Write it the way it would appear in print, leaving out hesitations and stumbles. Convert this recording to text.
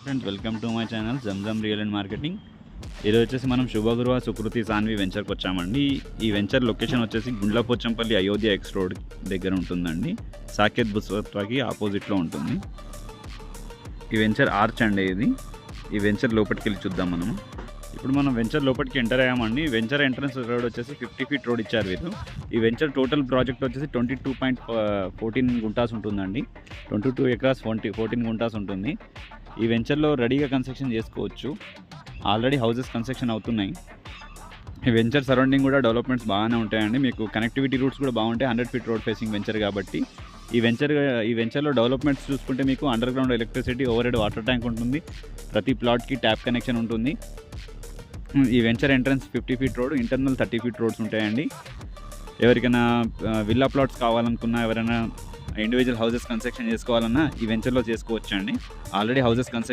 Friends, welcome to my channel Zamzam real and marketing. ఈరోజు వచ్చేసి మనం శుభగురువ సుకృతి సాన్వి వెంచర్కి వచ్చామండి. ఈ వెంచర్ లొకేషన్ వచ్చేసి గుండ్లపోచంపల్లి అయోధ్య ఎక్స్ రోడ్ దగ్గర ఉంటుందండి. సాకేత్ బుస్వత్వాకి ఆపోజిట్లో ఉంటుంది. ఈ వెంచర్ ఆర్చ్ అండి. ఈ వెంచర్ లోపలికి వెళ్ళి చూద్దాం మనం. ఇప్పుడు మనం వెంచర్ లోపలికి ఎంటర్ అయ్యామండి. వెంచర్ ఎంట్రన్స్ రోడ్ వచ్చేసి 50 ఫీట్ రోడ్ ఇచ్చారు వీరు. ఈ వెంచర్ టోటల్ ప్రాజెక్ట్ వచ్చేసి 22.14 గుంటాస్ ఉంటుందండి. 22 ఎకరాస్ 14 గుంటాస్ ఉంటుంది. ఈ వెంచర్లో రెడీగా కన్స్ట్రక్షన్ చేసుకోవచ్చు. ఆల్రెడీ హౌసెస్ కన్స్ట్రక్షన్ అవుతున్నాయి. ఈ వెంచర్ సరౌండింగ్ కూడా డెవలప్మెంట్స్ బాగానే ఉంటాయండి. మీకు కనెక్టివిటీ రూట్స్ కూడా బాగుంటాయి. 100 ఫీట్ రోడ్ ఫేసింగ్ వెంచర్ కాబట్టి ఈ వెంచర్లో డెవలప్మెంట్స్ చూసుకుంటే మీకు under ground electricity, over head water tank ఉంటుంది. ప్రతి ప్లాట్కి ట్యాప్ కనెక్షన్ ఉంటుంది. ఈ venture entrance 50 feet road, internal 30 feet roads ఉంటాయండి. ఎవరికైనా విల్లా ప్లాట్స్ కావాలనుకున్నా, ఎవరైనా ఇండివిజువల్ హౌసెస్ కన్స్ట్రక్షన్ చేసుకోవాలన్నా ఈ వెంచర్లో చేసుకోవచ్చు అండి. Already houses construction